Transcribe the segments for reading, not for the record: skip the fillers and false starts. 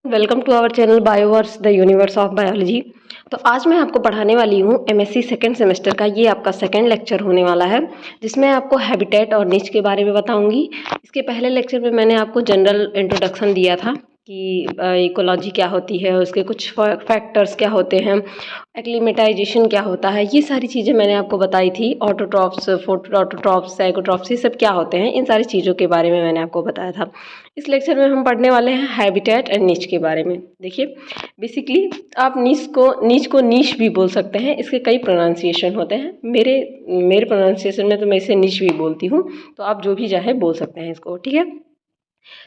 Welcome to our channel Bioverse the universe of biology. तो आज मैं आपको पढ़ाने वाली हूँ एमएससी सेकेंड सेमेस्टर का ये आपका सेकेंड लेक्चर होने वाला है, जिसमें आपको हैबिटेट और निच के बारे में बताऊंगी। इसके पहले लेक्चर में मैंने आपको जनरल इंट्रोडक्शन दिया था कि इकोलॉजी क्या होती है, उसके कुछ फैक्टर्स क्या होते हैं, एक्लीमेटाइजेशन क्या होता है, ये सारी चीज़ें मैंने आपको बताई थी। ऑटोट्रॉफ्स, फोटोट्रॉफ्स, साइकोट्रॉफ्स, ये सब क्या होते हैं, इन सारी चीज़ों के बारे में मैंने आपको बताया था। इस लेक्चर में हम पढ़ने वाले हैं हैबिटेट एंड नीच के बारे में। देखिए, बेसिकली आप नीच को नीश भी बोल सकते हैं। इसके कई प्रोनाउंसिएशन होते हैं। मेरे प्रोनाउंसिएशन में तो मैं इसे नीच भी बोलती हूँ, तो आप जो भी चाहे बोल सकते हैं इसको, ठीक है।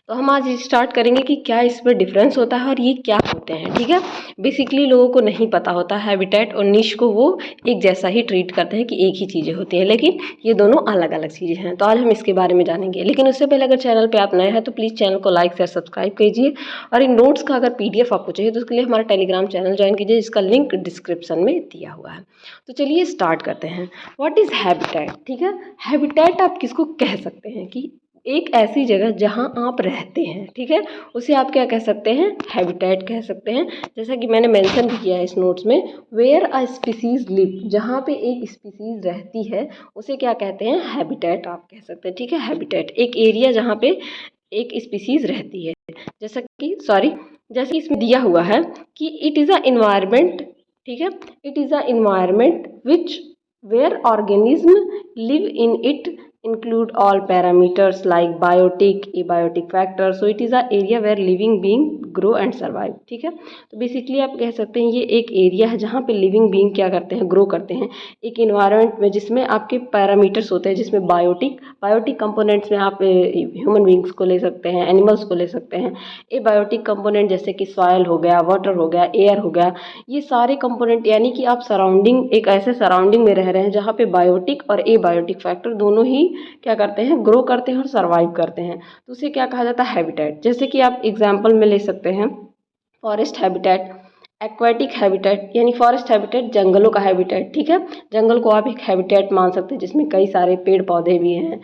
तो हम आज स्टार्ट करेंगे कि क्या इसमें डिफरेंस होता है और ये क्या होते हैं, ठीक है। बेसिकली लोगों को नहीं पता होता हैबिटेट और निश को वो एक जैसा ही ट्रीट करते हैं कि एक ही चीज़ें होती हैं, लेकिन ये दोनों अलग अलग चीज़ें हैं। तो आज हम इसके बारे में जानेंगे, लेकिन उससे पहले अगर चैनल पर आप नए हैं तो प्लीज़ चैनल को लाइक शेयर सब्सक्राइब कीजिए। और इन नोट्स का अगर PDF आपको चाहिए तो उसके लिए हमारा टेलीग्राम चैनल ज्वाइन कीजिए, जिसका लिंक डिस्क्रिप्शन में दिया हुआ है। तो चलिए स्टार्ट करते हैं। व्हाट इज़ हैबिटेट, ठीक है। हैबिटेट आप किसको कह सकते हैं कि एक ऐसी जगह जहाँ आप रहते हैं, ठीक है, उसे आप क्या कह सकते हैं, हैबिटेट कह सकते हैं। जैसा कि मैंने मेंशन भी किया है इस नोट्स में, वेयर अ स्पीसीज लिव, जहाँ पे एक स्पीसीज रहती है उसे क्या कहते हैं, हैबिटेट आप कह सकते हैं, ठीक है। हैबिटेट एक एरिया जहाँ पे एक स्पीसीज रहती है। जैसे इसमें दिया हुआ है कि इट इज़ अ इन्वायरमेंट, ठीक है, it is a environment which where organism live in it include all parameters like biotic, abiotic factors, so it is a area where living being grow and survive, ठीक है। तो basically आप कह सकते हैं ये एक एरिया है जहाँ पे लिविंग बीइंग क्या करते हैं, ग्रो करते हैं एक इन्वायरमेंट में, जिसमें आपके पैरामीटर्स होते हैं, जिसमें बायोटिक कंपोनेंट्स में आप ह्यूमन बींग्स को ले सकते हैं, एनिमल्स को ले सकते हैं। एबायोटिक कंपोनेंट जैसे कि सॉयल हो गया, वाटर हो गया, एयर हो गया, ये सारे कंपोनेंट, यानी कि आप एक ऐसे सराउंडिंग में रह रहे हैं जहाँ पे बायोटिक और एबायोटिक फैक्टर दोनों ही क्या करते हैं, ग्रो करते हैं और सर्वाइव करते हैं। तो उसे क्या कहा जाता है, हैबिटेट। जैसे कि आप एग्जाम्पल में ले सकते हैं फॉरेस्ट हैबिटेट, एक्वाटिक हैबिटेट, यानी फॉरेस्ट हैबिटेट जंगलों का हैबिटेट, ठीक है। जंगल को आप एक हैबिटेट मान सकते हैं जिसमें कई सारे पेड़ पौधे भी हैं,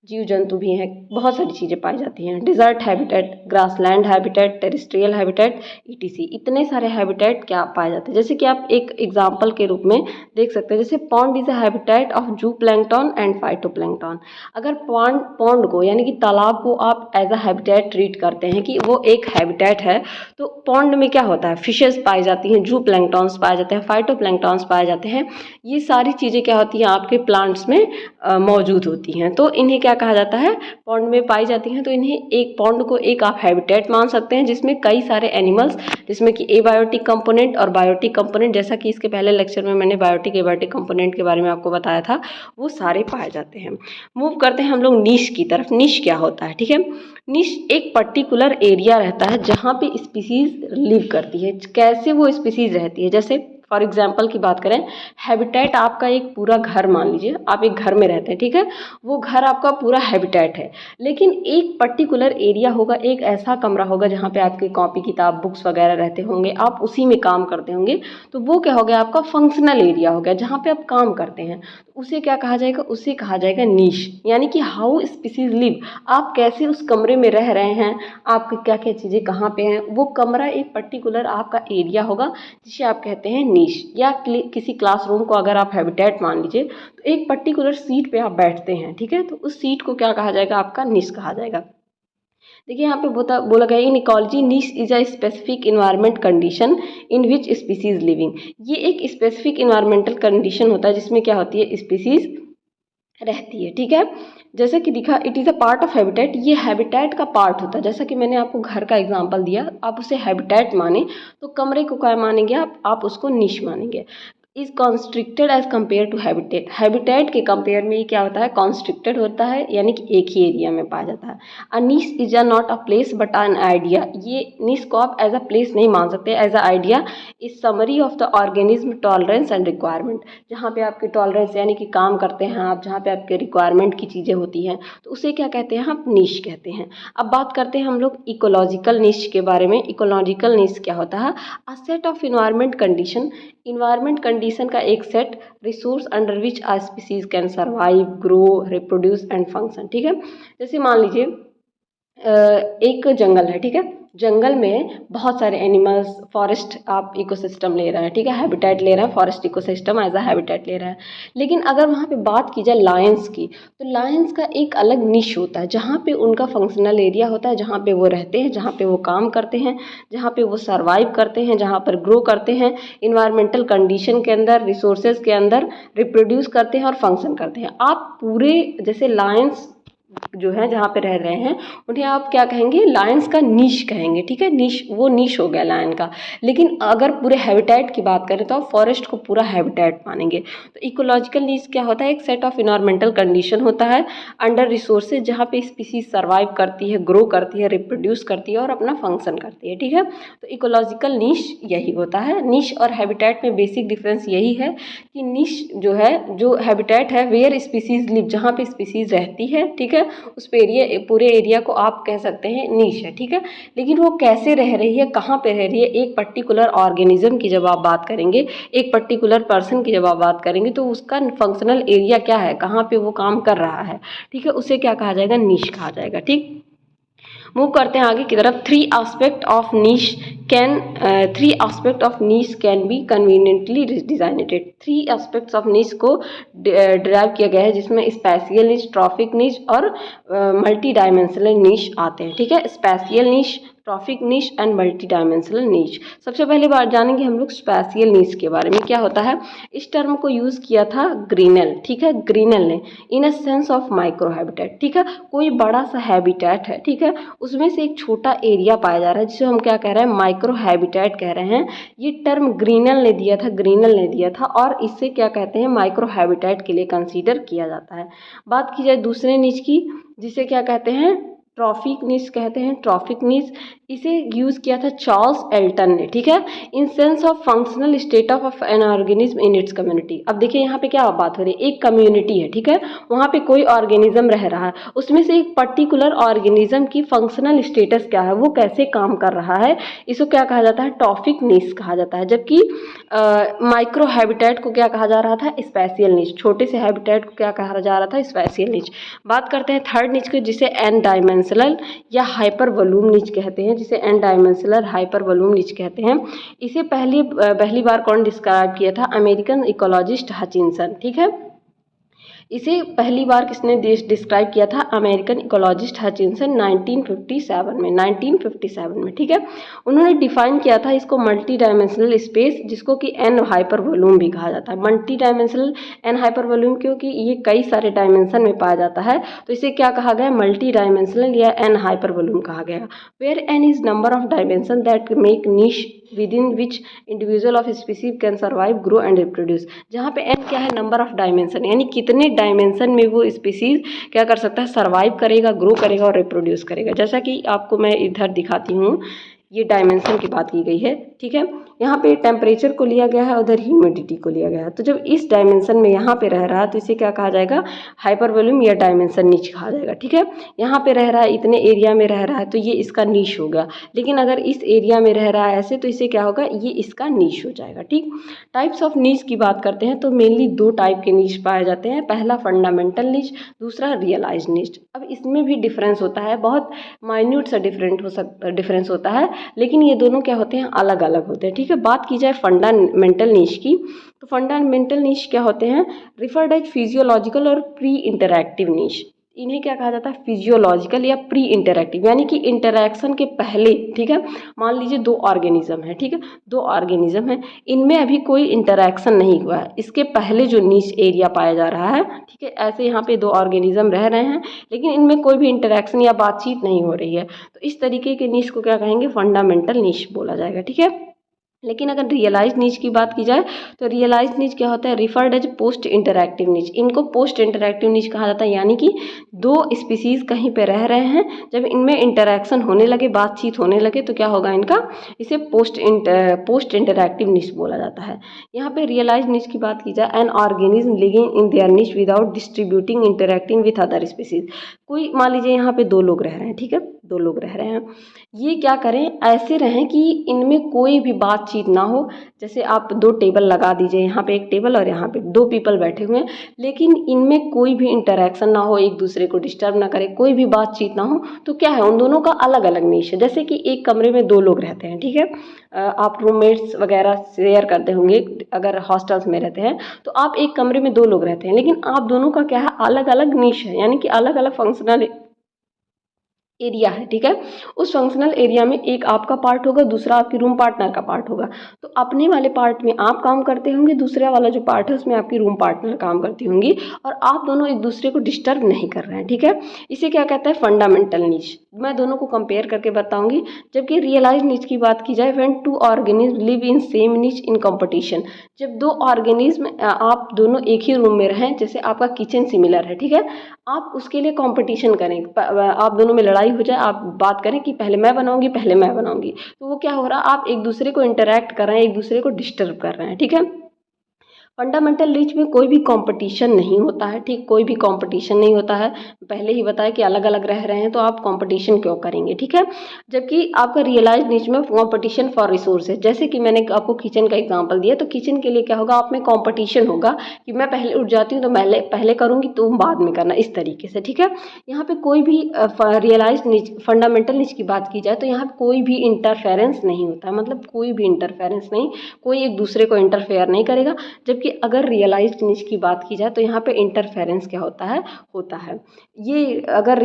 जीव जंतु भी हैं, बहुत सारी चीज़ें पाई जाती हैं। Desert habitat, grassland habitat, terrestrial habitat, ETC, इतने सारे हैबिटेट क्या पाए जाते हैं। जैसे कि आप एक एग्जाम्पल के रूप में देख सकते हैं, जैसे pond is a habitat of जू प्लैंकटन एंड फाइटोप्लैंकटन। अगर पॉन्ड को, यानी कि तालाब को आप एज अ हैबिटेट ट्रीट करते हैं कि वो एक हैबिटेट है, तो पॉन्ड में क्या होता है, फिशेस पाई जाती हैं, जू प्लैंकटन्स पाए जाते हैं, फाइटोप्लैंकटन्स पाए जाते हैं। ये सारी चीज़ें क्या होती हैं, आपके प्लांट्स में मौजूद होती हैं। तो इन्हें क्या कहा जाता है, पॉन्ड में पाई जाती हैं। तो इन्हें एक पॉन्ड को एक आप हैबिटेट मान सकते हैं जिसमें कई सारे एनिमल्स, जिसमें कि एबायोटिक कंपोनेंट और बायोटिक कंपोनेंट, जैसा कि इसके पहले लेक्चर में मैंने बायोटिक एबायोटिक कंपोनेंट के बारे में आपको बताया था, वो सारे पाए जाते हैं। मूव करते हैं हम लोग निश की तरफ। निश क्या होता है, ठीक है। निश एक पर्टिकुलर एरिया रहता है जहाँ पे स्पीसीज लिव करती है। कैसे वो स्पीसीज रहती है, जैसे फॉर एग्जाम्पल की बात करें, हैबिटेट आपका एक पूरा घर मान लीजिए, आप एक घर में रहते हैं, ठीक है, वो घर आपका पूरा हैबिटेट है। लेकिन एक पर्टिकुलर एरिया होगा, एक ऐसा कमरा होगा जहाँ पे आपके कॉपी किताब बुक्स वगैरह रहते होंगे, आप उसी में काम करते होंगे, तो वो क्या हो गया, आपका फंक्शनल एरिया हो गया जहाँ पे आप काम करते हैं। उसे क्या कहा जाएगा, उसे कहा जाएगा नीश, यानी कि हाउ स्पीसीज लिव, आप कैसे उस कमरे में रह रहे हैं, आपकी क्या क्या चीज़ें कहाँ पे हैं, वो कमरा एक पर्टिकुलर आपका एरिया होगा जिसे आप कहते हैं नीश। या किसी क्लासरूम को अगर आप हैबिटेट मान लीजिए, तो एक पर्टिकुलर सीट पे आप बैठते हैं, ठीक है, तो उस सीट को क्या कहा जाएगा, आपका निश कहा जाएगा। देखिए यहाँ पे बोला गया, इन इकोलॉजी निश is a specific environment condition in which species living. ये एक स्पेसिफिक इन्वायरमेंटल कंडीशन होता है जिसमें क्या होती है, स्पीसीज रहती है, ठीक है। जैसे कि दिखा, it is a part of habitat, ये हैबिटेट का पार्ट होता है। जैसा कि मैंने आपको घर का एग्जांपल दिया, आप उसे हैबिटेट माने तो कमरे को क्या मानेंगे आप उसको निश मानेंगे। Is constricted as compare to habitat, habitat के कंपेयर में ये क्या होता है, कॉन्स्ट्रिक्टेड होता है, यानी कि एक ही एरिया में पाया जाता है। A niche is a not a place but an idea, ये निश को आप एज अ प्लेस नहीं मान सकते, as a idea is summary of the organism tolerance and requirement. जहाँ पे आपके टॉलरेंस, यानी कि काम करते हैं आप, जहाँ पे आपके रिक्वायरमेंट की चीज़ें होती हैं, तो उसे क्या कहते हैं, आप निश कहते हैं। अब बात करते हैं हम लोग इकोलॉजिकल निश के बारे में। इकोलॉजिकल निश क्या होता है, a set of environment condition, environment condition का एक set, resource under which a species can survive, grow, reproduce and function, ठीक है। जैसे मान लीजिए एक जंगल है, ठीक है। जंगल में बहुत सारे एनिमल्स, फॉरेस्ट आप इकोसिस्टम ले रहे हैं, ठीक है, हैबिटेट ले रहे हैं, forest ecosystem as a habitat ले रहे हैं। लेकिन अगर वहाँ पे बात की जाए लायंस की, तो लायंस का एक अलग निश होता है जहाँ पे उनका फंक्शनल एरिया होता है, जहाँ पे वो रहते हैं, जहाँ पे वो काम करते हैं, जहाँ पे वो सर्वाइव करते हैं, जहाँ पर ग्रो करते हैं, इन्वायरमेंटल कंडीशन के अंदर, रिसोर्सेज के अंदर रिप्रोड्यूस करते हैं और फंक्शन करते हैं। आप पूरे जैसे लायंस जो है जहाँ पे रह रहे हैं उन्हें आप क्या कहेंगे, लायंस का नीश कहेंगे, ठीक है। नीश, वो नीश हो गया लायन का। लेकिन अगर पूरे हैबिटेट की बात करें तो आप फॉरेस्ट को पूरा हैबिटेट मानेंगे। तो इकोलॉजिकल नीश क्या होता है, एक सेट ऑफ इन्वायरमेंटल कंडीशन होता है अंडर रिसोर्सेज जहाँ पे स्पीसीज सर्वाइव करती है, ग्रो करती है, रिप्रोड्यूस करती है और अपना फंक्शन करती है, ठीक है। तो इकोलॉजिकल नीश यही होता है। नीश और हैबिटेट में बेसिक डिफरेंस यही है कि नीश जो है, जो हैबिटेट है वेयर स्पीसीज लिव, जहाँ पे स्पीसीज रहती है, ठीक है, उस पूरे एरिया को आप कह सकते हैं नीश है, ठीक है। लेकिन वो कैसे रह रही है, कहाँ पे रह रही है, एक पर्टिकुलर ऑर्गेनिज्म की जब आप बात करेंगे, एक पर्टिकुलर पर्सन की जब आप बात करेंगे, तो उसका फंक्शनल एरिया क्या है, कहाँ पे वो काम कर रहा है, ठीक है, उसे क्या कहा जाएगा, नीश कहा जाएगा, ठीक। मूव करते हैं आगे की तरफ। Three aspect of niche can be conveniently designated. Three aspects of niche को डिराइव किया गया है, जिसमें स्पेशियल नीश, ट्रॉफिक नीश और मल्टी डायमेंशनल नीश आते हैं, ठीक है। Spatial niche, trophic niche and multi dimensional niche. सबसे पहले बात जानेंगे हम लोग स्पेशियल नीश के बारे में। क्या होता है, इस टर्म को यूज़ किया था ग्रीनेल, ठीक है, ग्रीनेल ने, in a sense of micro habitat, ठीक है। कोई बड़ा सा हैबिटेट है, ठीक है, उसमें से एक छोटा एरिया पाया जा रहा है जिसे हम क्या कह रहे हैं, माइक्रो हैबिटेट कह रहे हैं। ये टर्म ग्रीनेल ने दिया था, ग्रीनेल ने दिया था, और इससे क्या कहते हैं, माइक्रो हैबिटेट के लिए कंसीडर किया जाता है। बात की जाए दूसरे नीच की, जिसे क्या कहते हैं, ट्रॉफिक नीच कहते हैं, ट्रॉफिक नीच। इसे यूज़ किया था चार्ल्स एल्टन ने, ठीक है, in sense of functional state of an organism in its community. अब देखिए यहाँ पे क्या बात हो रही है, एक कम्युनिटी है, ठीक है, वहाँ पे कोई ऑर्गेनिज्म रह रहा है, उसमें से एक पर्टिकुलर ऑर्गेनिज्म की फंक्शनल स्टेटस क्या है, वो कैसे काम कर रहा है, इसको क्या कहा जाता है, ट्रॉफिक नीच कहा जाता है। जबकि माइक्रो हैबिटेट को क्या कहा जा रहा था, स्पेशियल नीच। छोटे से हैबिटेट को क्या कहा जा रहा था, स्पेशियल नीच। बात करते हैं थर्ड नीच की, जिसे एन डायमेंशनल या हाइपर वॉल्यूम नीच कहते हैं, जिसे एन डायमेंशनल हाइपर वॉल्यूम नीच कहते हैं। इसे पहली बार कौन डिस्क्राइब किया था, अमेरिकन इकोलॉजिस्ट हचिंसन, ठीक है। इसे पहली बार किसने डिस्क्राइब किया था, अमेरिकन इकोलॉजिस्ट हचिंसन 1957 में, ठीक है। उन्होंने डिफाइन किया था इसको मल्टी डायमेंशनल स्पेस, जिसको कि एन हाइपर वॉल्यूम भी कहा जाता है। Multi dimensional N hyper volume क्योंकि ये कई सारे डायमेंशन में पाया जाता है, तो इसे क्या कहा गया, मल्टी डायमेंशनल या एन हाइपर वॉल्यूम कहा गया। Where N is number of dimension that make niche within which individual of species can survive, grow and reproduce। जहाँ पे n क्या है, नंबर ऑफ डायमेंशन, यानी कितने डायमेंशन में वो स्पीसीज क्या कर सकता है, सर्वाइव करेगा, ग्रो करेगा और रिप्रोड्यूस करेगा। जैसा कि आपको मैं इधर दिखाती हूँ, ये डायमेंशन की बात की गई है, ठीक है। यहाँ पे टेम्परेचर को लिया गया है, उधर ह्यूमिडिटी को लिया गया है। तो जब इस डायमेंशन में यहाँ पे रह रहा है तो इसे क्या कहा जाएगा, हाइपर वॉल्यूम या डायमेंशन नीच कहा जाएगा, ठीक है। यहाँ पे रह रहा है, इतने एरिया में रह रहा है, तो ये इसका नीश हो गया। लेकिन अगर इस एरिया में रह रहा है ऐसे, तो इसे क्या होगा, ये इसका नीश हो जाएगा, ठीक। टाइप्स ऑफ नीच की बात करते हैं तो मेनली दो टाइप के नीच पाए जाते हैं। पहला फंडामेंटल नीच, दूसरा रियलाइज नीच। अब इसमें भी डिफरेंस होता है, बहुत माइन्यूट सा डिफरेंस होता है, लेकिन ये दोनों क्या होते हैं, अलग अलग होते हैं, ठीक है। बात की जाए फंडामेंटल नीच की, तो फंडामेंटल नीच क्या होते हैं, रिफर्ड एज फिजियोलॉजिकल और प्री इंटरैक्टिव नीच। इन्हें क्या कहा जाता है, फिजियोलॉजिकल या प्री इंटरैक्टिव, यानी कि इंटरैक्शन के पहले, ठीक है। मान लीजिए दो ऑर्गेनिज्म है, ठीक है, दो ऑर्गेनिज्म है, इनमें अभी कोई इंटरैक्शन नहीं हुआ है, इसके पहले जो नीच एरिया पाया जा रहा है, ठीक है। ऐसे यहाँ पे दो ऑर्गेनिज्म रह रहे हैं, लेकिन इनमें कोई भी इंटरैक्शन या बातचीत नहीं हो रही है, तो इस तरीके के नीच को क्या कहेंगे, फंडामेंटल नीच बोला जाएगा, ठीक है। लेकिन अगर रियलाइज नीच की बात की जाए तो रियलाइज नीच क्या होता है, रिफर्ड एज पोस्ट इंटरैक्टिव नीच। इनको पोस्ट इंटरैक्टिव नीच कहा जाता है, यानी कि दो स्पीसीज कहीं पे रह रहे हैं, जब इनमें इंटरैक्शन होने लगे, बातचीत होने लगे, तो क्या होगा इनका, इसे पोस्ट इंटरैक्टिव नीच बोला जाता है। यहाँ पे रियलाइज नीच की बात की जाए, an organism living in their niche without distributing interacting with other species. कोई मान लीजिए यहाँ पे दो लोग रह रहे हैं, ठीक है, दो लोग रह रहे हैं, ये क्या करें, ऐसे रहें कि इनमें कोई भी बातचीत ना हो। जैसे आप दो टेबल लगा दीजिए, यहाँ पे एक टेबल और यहाँ पे दो पीपल बैठे हुए हैं, लेकिन इनमें कोई भी इंटरेक्शन ना हो, एक दूसरे को डिस्टर्ब ना करे, कोई भी बातचीत ना हो। तो क्या है, उन दोनों का अलग अलग निश है। जैसे कि एक कमरे में दो लोग रहते हैं, ठीक है, आप रूममेट्स वगैरह शेयर करते होंगे अगर हॉस्टल्स में रहते हैं, तो आप एक कमरे में दो लोग रहते हैं, लेकिन आप दोनों का क्या है, अलग अलग निश है, यानी कि अलग अलग फंक्शनल एरिया है, ठीक है। उस फंक्शनल एरिया में एक आपका पार्ट होगा, दूसरा आपकी रूम पार्टनर का पार्ट होगा। तो अपने वाले पार्ट में आप काम करते होंगे, दूसरे वाला जो पार्ट है उसमें आपकी रूम पार्टनर काम करती होंगी, और आप दोनों एक दूसरे को डिस्टर्ब नहीं कर रहे हैं, ठीक है। इसे क्या कहता है, फंडामेंटल नीच। मैं दोनों को कंपेयर करके बताऊंगी। जबकि रियलाइज नीच की बात की जाए, when two organism live in same niche in competition, जब दो ऑर्गेनिज्म आप दोनों एक ही रूम में रहें, जैसे आपका किचन सिमिलर है, ठीक है, आप उसके लिए कंपटीशन करें, आप दोनों में लड़ाई हो जाए, आप बात करें कि पहले मैं बनाऊंगी, पहले मैं बनाऊंगी, तो वो क्या हो रहा है, आप एक दूसरे को इंटरेक्ट कर रहे हैं, एक दूसरे को डिस्टर्ब कर रहे हैं, ठीक है। फंडामेंटल रीच में कोई भी कंपटीशन नहीं होता है, ठीक, कोई भी कंपटीशन नहीं होता है। पहले ही बताया कि अलग अलग रह रहे हैं तो आप कंपटीशन क्यों करेंगे, ठीक है। जबकि आपका रियलाइज नीच में कंपटीशन फॉर रिसोर्सेज, जैसे कि मैंने आपको किचन का एग्जांपल दिया, तो किचन के लिए क्या होगा, आप में कंपटीशन होगा कि मैं पहले उठ जाती हूँ तो मैं पहले करूँगी, तुम बाद में करना, इस तरीके से, ठीक है। यहाँ पे कोई भी रियलाइज नीच, फंडामेंटल नीच की बात की जाए तो यहाँ कोई भी इंटरफेरेंस नहीं होता है, मतलब कोई भी इंटरफेरेंस नहीं, कोई एक दूसरे को इंटरफेयर नहीं करेगा। जबकि अगर रियलाइज्ड नीच की बात की जाए तो यहाँ पे इंटरफेरेंस क्या होता है। ये अगर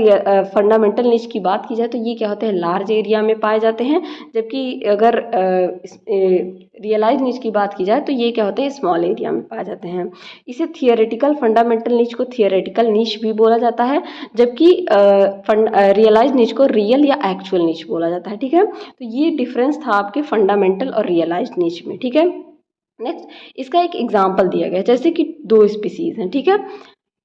फंडामेंटल नीच की बात की जाए तो ये क्या होते हैं, लार्ज एरिया में पाए जाते हैं। जबकि अगर रियलाइज नीच की बात की जाए तो ये क्या होते हैं, स्मॉल एरिया में पाए जाते हैं। इसे थियोरेटिकल, फंडामेंटल नीच को थियोरेटिकल नीच भी बोला जाता है, जबकि रियलाइज नीच को रियल या एक्चुअल नीच बोला जाता है, ठीक है। तो ये डिफरेंस था आपके फंडामेंटल और रियलाइज नीच में, ठीक है। नेक्स्ट, इसका एक एग्जाम्पल दिया गया है, जैसे कि दो स्पीसीज हैं, ठीक है,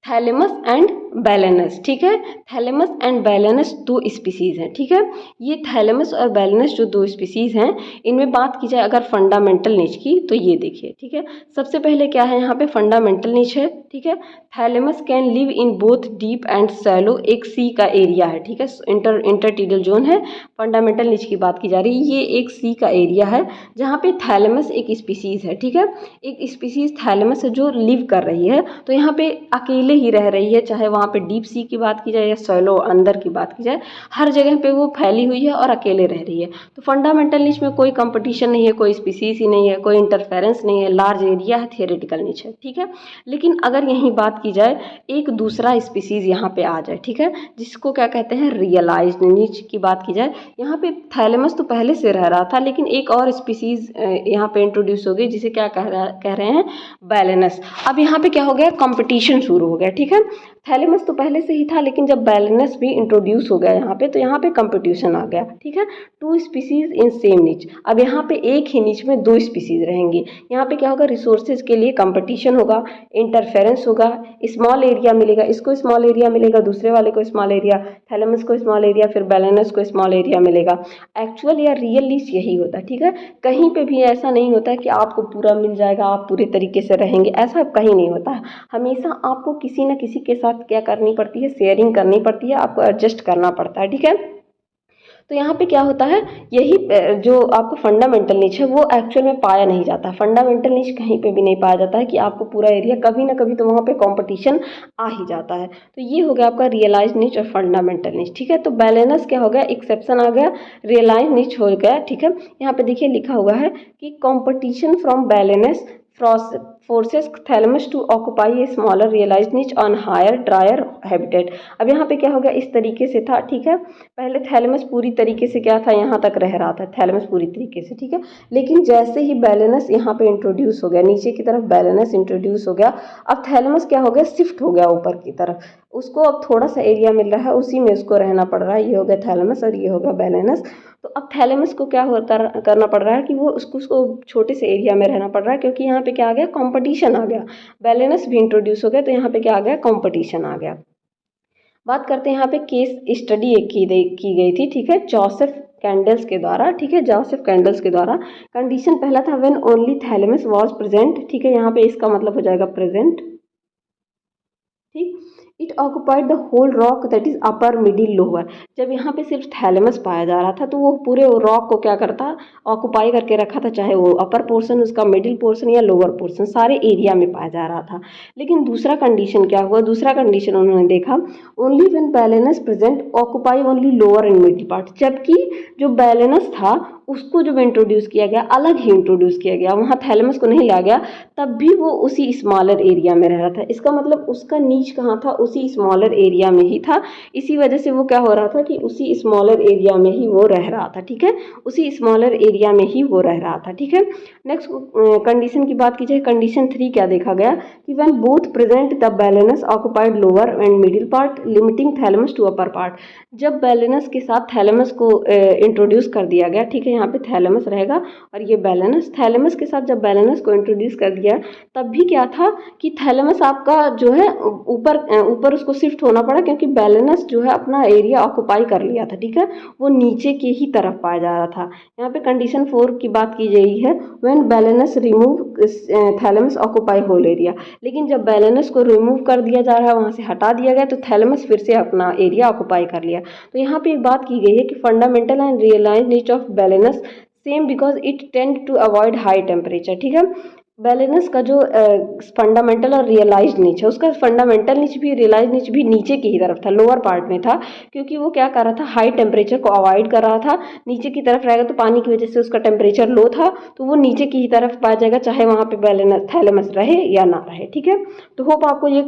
थैलेमस एंड बैलेनस, ठीक है। थैलेमस एंड बैलेनस दो स्पीसीज हैं, ठीक है। ये थैलेमस और बैलेनस जो दो स्पीसीज हैं, इनमें बात की जाए अगर फंडामेंटल नीच की, तो ये देखिए, ठीक है। सबसे पहले क्या है, यहाँ पे फंडामेंटल नीच है, ठीक है। थैलेमस can live in both deep and shallow, एक सी का एरिया है, ठीक है, इंटरटीडियल जोन है। फंडामेंटल नीच की बात की जा रही है, ये एक सी का एरिया है जहाँ पे थैलेमस एक स्पीसीज है, ठीक है। एक स्पीसीज थैलेमस है जो लिव कर रही है, तो यहाँ पे अकेले ही रह रही है, चाहे वहाँ पे डीप सी की बात की जाए या सैलो अंदर की बात की जाए, हर जगह पे वो फैली हुई है और अकेले रह रही है। तो फंडामेंटल नीच में कोई कंपटीशन नहीं है, कोई स्पीसीज ही नहीं है, कोई इंटरफेरेंस नहीं है, लार्ज एरिया है, थियोरेटिकल नीच है, ठीक है। लेकिन अगर यहीं बात की जाए, एक दूसरा स्पीसीज यहाँ पे आ जाए, ठीक है, जिसको क्या कहते हैं, रियलाइज्ड नीच की बात की जाए, यहाँ पे थैलेमस तो पहले से रह रहा था, लेकिन एक और स्पीसीज यहाँ पे इंट्रोड्यूस हो गई, जिसे क्या कह रहे हैं, बैलेनस। अब यहाँ पे क्या हो गया, कंपटीशन शुरू हो गया, ठीक है। थैलेमस तो पहले से ही था, लेकिन जब बैलेनस भी इंट्रोड्यूस हो गया यहाँ पे, तो यहाँ पे कंपटीशन आ गया, ठीक है। टू स्पीसीज इन सेम नीच, अब यहाँ पे एक ही नीच में दो स्पीसीज रहेंगी। यहाँ पे क्या होगा, रिसोर्सेज के लिए कंपटीशन होगा, इंटरफेरेंस होगा, स्मॉल एरिया मिलेगा, इसको स्मॉल एरिया मिलेगा, दूसरे वाले को स्मॉल एरिया, थैलेमस को स्मॉल एरिया, फिर बैलेनस को स्मॉल एरिया मिलेगा। एक्चुअल या रियल नीच यही होता है, ठीक है। कहीं पे भी ऐसा नहीं होता है कि आपको पूरा मिल जाएगा, आप पूरे तरीके से रहेंगे, ऐसा कहीं नहीं होता है। हमेशा आपको किसी न किसी के साथ क्या करनी पड़ती है, शेयरिंग करनी पड़ती है, आपको एडजस्ट करना पड़ता है, ठीक है। तो यहाँ पे क्या होता है, यही जो आपको फंडामेंटल नीच है वो एक्चुअल में पाया नहीं जाता। फंडामेंटल नीच कहीं पे भी नहीं पाया जाता है कि आपको पूरा एरिया, कभी ना कभी तो वहाँ पे कंपटीशन आ ही जाता है। तो ये हो गया आपका रियलाइज नीच और फंडामेंटल नीच, ठीक है। तो बैलेंस क्या हो गया, एक्सेप्शन आ गया, रियलाइज नीच हो गया, ठीक है। यहाँ पे देखिए लिखा हुआ है कि competition from balance forces thalamus to occupy a smaller realized niche on higher drier habitat। अब यहाँ पे क्या हो गया, इस तरीके से था, ठीक है। पहले थैलेमस पूरी तरीके से क्या था, यहाँ तक रह रहा था थैलेमस पूरी तरीके से, ठीक है। लेकिन जैसे ही बैलेनस यहाँ पे इंट्रोड्यूस हो गया, नीचे की तरफ बैलेनस इंट्रोड्यूस हो गया, अब थैलेमस क्या हो गया, शिफ्ट हो गया ऊपर की तरफ, उसको अब थोड़ा सा एरिया मिल रहा है, उसी में उसको रहना पड़ रहा है। ये हो गया थैलेमस और ये हो गया बैलेनस। तो अब थैलेमस को क्या करना पड़ रहा है कि वो उसको छोटे से एरिया में रहना पड़ रहा है, क्योंकि यहाँ पे क्या आ गया, कंपटीशन आ गया। बैलेनस भी इंट्रोड्यूस हो गया, तो यहाँ पे क्या आ गया, कंपटीशन आ गया। बात करते हैं यहाँ पे केस स्टडी एक की गई थी, ठीक है, जोसेफ कैंडल्स के द्वारा, ठीक है, जोसेफ कैंडल्स के द्वारा। कंडीशन पहला था when only thalamus was present, ठीक है, यहाँ पे इसका मतलब हो जाएगा प्रेजेंट, ठीक। It occupied the whole rock that is upper middle lower. जब यहाँ पे सिर्फ थैलेमस पाया जा रहा था तो वो पूरे रॉक को क्या करता, ऑक्यूपाई करके रखा था, चाहे वो अपर पोर्शन, उसका मिडिल पोर्शन या लोअर पोर्शन, सारे एरिया में पाया जा रहा था। लेकिन दूसरा कंडीशन क्या हुआ, दूसरा कंडीशन उन्होंने देखा, only when Balanus present occupy only lower and middle part. जबकि जो बैलेनस था उसको जब इंट्रोड्यूस किया गया, अलग ही इंट्रोड्यूस किया गया, वहाँ थैलेमस को नहीं लाया गया, तब भी वो उसी स्मॉलर एरिया में रह रहा था। इसका मतलब उसका नीच कहाँ था, उसी स्मॉलर एरिया में ही था। इसी वजह से वो क्या हो रहा था कि उसी स्मॉलर एरिया में ही वो रह रहा था, ठीक है, उसी स्मॉलर एरिया में ही वो रह रहा था, ठीक है। नेक्स्ट कंडीशन की बात की जाए, कंडीशन 3 क्या देखा गया कि when both present the Balanus occupied lower and middle part limiting थैलेमस टू अपर पार्ट। जब बैलेनस के साथ थैलेमस को इंट्रोड्यूस कर दिया गया, ठीक है, यहाँ पे थैलेमस रहेगा और ये बैलेनस, थैलेमस के साथ जब बैलेनस को इंट्रोड्यूस कर दिया तब भी क्या था कि थैलेमस आपका जो है ऊपर ऊपर उसको शिफ्ट होना पड़ा, क्योंकि बैलेनस जो है अपना एरिया ऑक्युपाई कर लिया था, ठीक है, वो नीचे के ही तरफ पाया जा रहा था। यहाँ पे कंडीशन 4 की बात की गई है, व्हेन बैलेनस रिमूव थैलेमस ऑक्युपाई होल एरिया। लेकिन जब बैलेनस को रिमूव कर दिया जा रहा है, वहाँ से हटा दिया गया, तो थैलेमस फिर से अपना एरिया ऑक्युपाई कर लिया। तो यहाँ पे एक बात की गई है कि fundamental and realize nature of Balanus same because it tend to avoid high temperature, ठीक है। बैलेनस का जो फंडामेंटल और रियलाइज्ड नीच है, उसका फंडामेंटल नीच भी रियलाइज नीच भी नीचे की ही तरफ था, लोअर पार्ट में था, क्योंकि वो क्या कर रहा था, हाई टेम्परेचर को अवॉइड कर रहा था। नीचे की तरफ रहेगा तो पानी की वजह से उसका टेम्परेचर लो था, तो वो नीचे की ही तरफ पाया जाएगा, चाहे वहाँ पे बैलेनस थैलेमस रहे या ना रहे, ठीक है। तो होप आपको ये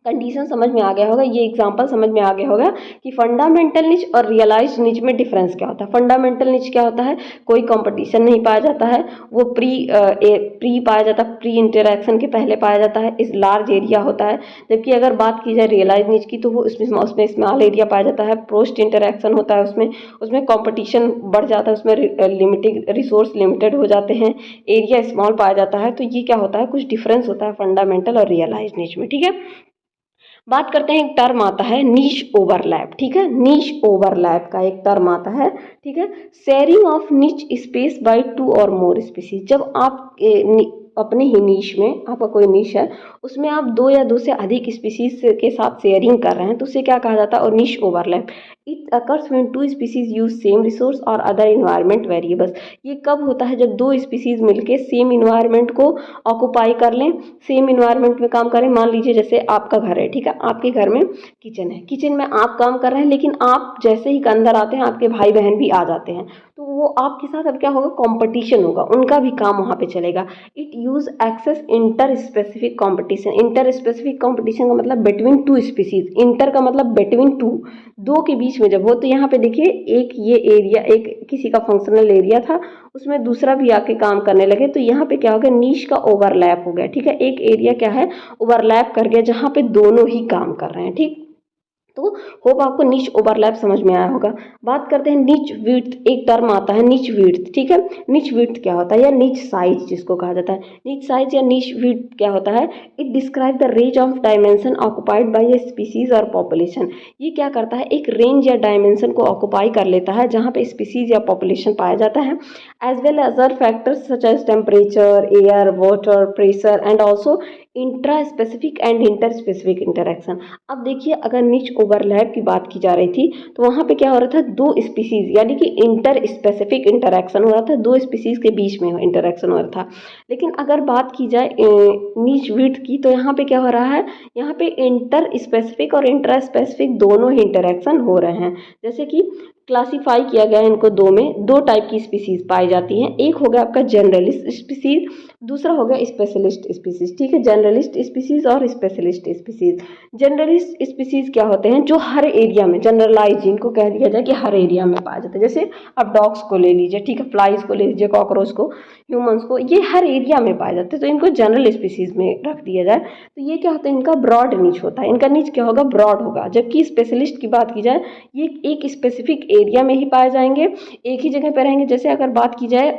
कंडीशन समझ में आ गया होगा, ये एग्जांपल समझ में आ गया होगा कि फंडामेंटल निच और रियलाइज्ड निच में डिफरेंस क्या होता है। फंडामेंटल निच क्या होता है, कोई कंपटीशन नहीं पाया जाता है, वो प्री पाया जाता है, प्री इंटरेक्शन के पहले पाया जाता है, इस लार्ज एरिया होता है। जबकि अगर बात की जाए रियलाइज निच की तो वो उसमें स्मॉल एरिया पाया जाता है, पोस्ट इंटरेक्शन होता है, उसमें कंपटीशन बढ़ जाता है, उसमें लिमिटेड रिसोर्स लिमिटेड हो जाते हैं, एरिया स्मॉल पाया जाता है। तो ये क्या होता है, कुछ डिफरेंस होता है फंडामेंटल और रियलाइज निच में, ठीक है। बात करते हैं, एक टर्म आता है नीश ओवरलैप, ठीक है, नीश ओवरलैप का एक टर्म आता है, ठीक है, शेयरिंग ऑफ नीच स्पेस बाय 2 और मोर स्पीसीज। जब आप अपने ही नीश में, आपका कोई नीश है, उसमें आप 2 या 2 से अधिक स्पीसीज के साथ शेयरिंग कर रहे हैं, तो उसे क्या कहा जाता है, और niche overlap. It occurs when 2 species use same resource और अदर इन्वायरमेंट वेरिएबल्स। ये कब होता है, जब 2 स्पीसीज मिलके सेम इन्वायरमेंट को ऑक्युपाई कर लें, सेम इन्वायरमेंट में काम करें। मान लीजिए जैसे आपका घर है, ठीक है, आपके घर में किचन है, किचन में आप काम कर रहे हैं, लेकिन आप जैसे ही अंदर आते हैं आपके भाई बहन भी आ जाते हैं, तो वो आपके साथ अब क्या होगा, कंपटीशन होगा, उनका भी काम वहाँ पे चलेगा। It use excess inter specific competition. Inter specific competition का मतलब बिटवीन 2 स्पीसीज, इंटर का मतलब बिटवीन 2, दो के बीच में जब हो। तो यहाँ पे देखिए, एक ये एरिया, एक किसी का फंक्शनल एरिया था, उसमें दूसरा भी आके काम करने लगे, तो यहाँ पे क्या हो गया, नीश का ओवरलैप हो गया, ठीक है, एक एरिया क्या है, ओवरलैप कर गया, जहाँ पे दोनों ही काम कर रहे हैं, ठीक। तो होप आपको नीच ओवरलैप समझ में आया होगा। बात करते हैं नीच विड्थ, एक टर्म आता है नीच विड्थ, ठीक है। नीच विड्थ क्या होता है, या नीच साइज जिसको कहा जाता है, नीच साइज या नीच विड्थ क्या होता है, it describe the range of dimension occupied by a species और पॉपुलेशन। ये क्या करता है, एक रेंज या डायमेंशन को ऑक्युपाई कर लेता है जहाँ पे स्पीसीज या पॉपुलेशन पाया जाता है, as well as other factors such as temperature, air, water, pressure and also intra specific and inter specific interaction. अब देखिए, अगर नीच ओवरलैप की बात की जा रही थी तो वहाँ पे क्या हो रहा था, 2 स्पीसीज यानी कि इंटर स्पेसिफिक इंटरेक्शन हो रहा था, 2 स्पीसीज के बीच में इंटरेक्शन हो रहा था। लेकिन अगर बात की जाए नीच विड्थ की, तो यहाँ पे क्या हो रहा है, यहाँ पे इंटर स्पेसिफिक और इंट्रा स्पेसिफिक दोनों ही इंटरेक्शन हो रहे हैं। जैसे कि क्लासीफाई किया गया है इनको दो में, 2 टाइप की स्पीसीज पाई जाती हैं, एक हो गया आपका जनरलिस्ट स्पीसीज, दूसरा हो गया स्पेशलिस्ट स्पीसीज, ठीक है, जनरलिस्ट स्पीसीज और स्पेशलिस्ट स्पीसीज। जनरलिस्ट स्पीसीज क्या होते हैं, जो हर एरिया में, जनरलाइज जिनको कह दिया जाए कि हर एरिया में पाया जाता है। जैसे आप डॉग्स को ले लीजिए, ठीक है, फ्लाइज को ले लीजिए, कॉकरोच को, ह्यूमंस को, ये हर एरिया में पाए जाते हैं, तो इनको जनरल स्पीसीज में रख दिया जाए। तो ये क्या होता है, इनका ब्रॉड नीच होता है, इनका नीच क्या होगा, ब्रॉड होगा। जबकि स्पेशलिस्ट की बात की जाए, ये एक स्पेसिफिक एरिया में ही पाए जाएंगे, एक ही जगह पर रहेंगे। जैसे अगर बात की जाए,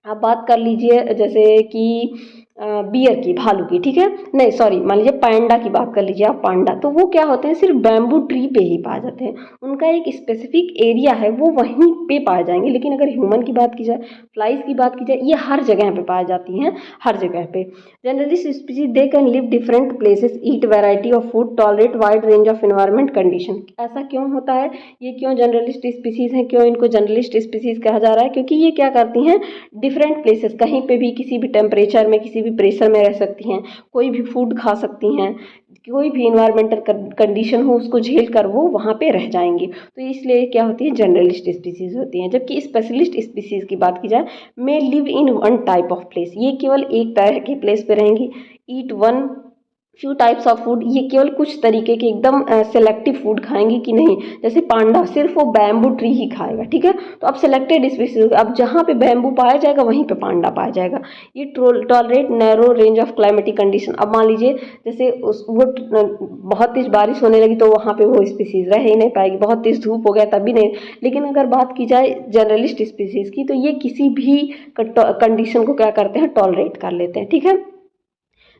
आप बात कर लीजिए जैसे कि बियर की, भालू की, ठीक है, नहीं सॉरी, मान लीजिए पांडा की बात कर लीजिए आप, पांडा, तो वो क्या होते हैं, सिर्फ बैम्बू ट्री पे ही पाए जाते हैं, उनका एक स्पेसिफिक एरिया है, वो वहीं पे पाए जाएंगे। लेकिन अगर ह्यूमन की बात की जाए, फ्लाइज की बात की जाए, ये हर जगह पे पाई जाती हैं, हर जगह पे। Generally species they can live different places, eat variety of food, tolerate wide range of environment condition. ऐसा क्यों होता है, ये क्यों जनरलिस्ट स्पीसीज हैं, क्यों इनको जनरलिस्ट स्पीसीज कहा जा रहा है, क्योंकि ये क्या करती हैं, डिफरेंट प्लेसेस, कहीं पे भी किसी भी टेम्परेचर में, किसी भी प्रेशर में रह सकती हैं, कोई भी फूड खा सकती हैं, कोई भी इन्वायरमेंटल कंडीशन हो उसको झेल कर वो वहाँ पे रह जाएंगी। तो इसलिए क्या होती है, जनरलिस्ट स्पीसीज होती हैं। जबकि स्पेशलिस्ट स्पीसीज की बात की जाए, मे live in one type of place, ये केवल एक तरह के प्लेस पे रहेंगी। ईट one few types of food, ये केवल कुछ तरीके के एकदम सेलेक्टिव फूड खाएंगी कि नहीं, जैसे पांडा सिर्फ वो बैम्बू ट्री ही खाएगा, ठीक है, तो अब सेलेक्टेड स्पीसीज, अब जहाँ पे बैम्बू पाया जाएगा वहीं पे पांडा पाया जाएगा। ये tolerate narrow range of climatic condition, अब मान लीजिए जैसे वो बहुत तेज बारिश होने लगी तो वहाँ पे वो स्पीसीज रह ही नहीं पाएगी, बहुत तेज धूप हो गया तभी नहीं। लेकिन अगर बात की जाए जनरलिस्ट स्पीसीज की, तो ये किसी भी कंडीशन को क्या करते हैं, टॉलरेट कर लेते हैं, ठीक है।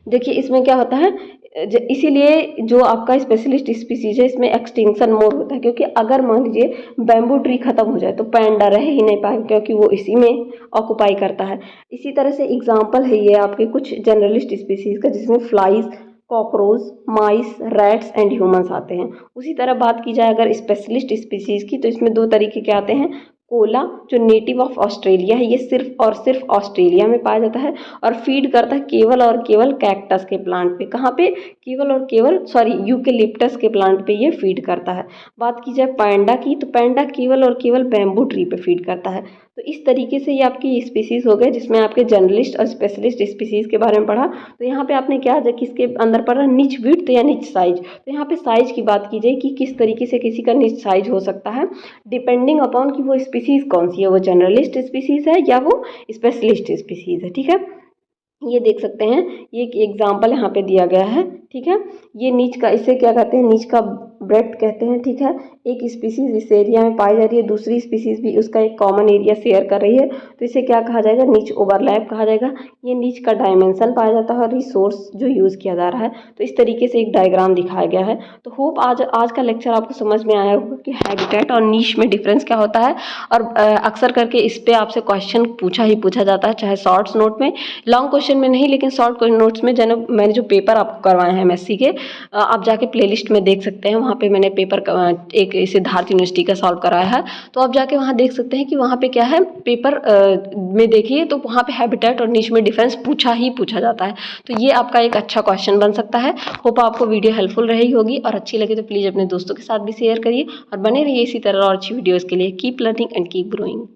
देखिए इसमें क्या होता है, इसीलिए जो आपका स्पेशलिस्ट स्पीसीज है इसमें एक्सटिंक्शन मोर होता है, क्योंकि अगर मान लीजिए बैम्बू ट्री खत्म हो जाए तो पैंडा रह ही नहीं पाएगा, क्योंकि वो इसी में ऑक्यूपाई करता है। इसी तरह से एग्जांपल है ये आपके कुछ जनरलिस्ट स्पीसीज का, जिसमें flies, cockroach, mice, rats and humans आते हैं। उसी तरह बात की जाए अगर स्पेशलिस्ट स्पीसीज की, तो इसमें दो तरीके के आते हैं। कोला जो नेटिव ऑफ ऑस्ट्रेलिया है, ये सिर्फ और सिर्फ ऑस्ट्रेलिया में पाया जाता है और फीड करता है केवल और केवल कैक्टस के प्लांट पे। कहाँ पे, केवल और केवल सॉरी यूकेलिप्टस के प्लांट पे ये फीड करता है। बात की जाए पैंडा की, तो पैंडा केवल और केवल बैम्बू ट्री पे फीड करता है। तो इस तरीके से ये आपकी स्पीसीज हो गए, जिसमें आपके जर्नलिस्ट और स्पेशलिस्ट स्पीसीज के बारे में पढ़ा। तो यहाँ पे आपने क्या किसके अंदर पढ़ा, निच विड्थ या निच साइज। तो यहाँ पे साइज की बात की जाए कि किस तरीके से किसी का निच साइज हो सकता है, डिपेंडिंग अपॉन कि वो स्पीसीज कौन सी है, वो जनरलिस्ट स्पीसीज है या वो स्पेशलिस्ट स्पीसीज है, ठीक है। ये देख सकते हैं, ये एक एग्जाम्पल यहाँ पे दिया गया है, ठीक है। ये नीच का, इसे क्या कहते हैं, नीच का ब्रेड कहते हैं, ठीक है। एक स्पीसीज इस एरिया में पाई जा रही है, दूसरी स्पीसीज भी उसका एक कॉमन एरिया शेयर कर रही है, तो इसे क्या कहा जाएगा, नीच ओवरलैप कहा जाएगा। ये नीच का डायमेंशन पाया जाता है और रिसोर्स जो यूज़ किया जा रहा है। तो इस तरीके से एक डायग्राम दिखाया गया है। तो होप आज का लेक्चर आपको समझ में आया होगा कि हैबिटेट और नीच में डिफरेंस क्या होता है। और अक्सर करके इस पर आपसे क्वेश्चन पूछा जाता है, चाहे शॉर्ट्स नोट में, लॉन्ग क्वेश्चन में नहीं, लेकिन शॉर्ट नोट्स में। मैंने जो पेपर आपको करवाए हैं MSc के, आप जाके प्लेलिस्ट में देख सकते हैं, वहाँ पे मैंने पेपर एक सिद्धार्थ यूनिवर्सिटी का सॉल्व कराया है, तो आप जाके वहाँ देख सकते हैं कि वहाँ पे क्या है, पेपर में देखिए तो वहाँ पे हैबिटेट और नीच में डिफरेंस पूछा जाता है। तो ये आपका एक अच्छा क्वेश्चन बन सकता है। होप आपको वीडियो हेल्पफुल रही होगी, और अच्छी लगे तो प्लीज़ अपने दोस्तों के साथ भी शेयर करिए और बने रहिए इसी तरह और अच्छी वीडियोज़ के लिए। Keep learning and keep growing.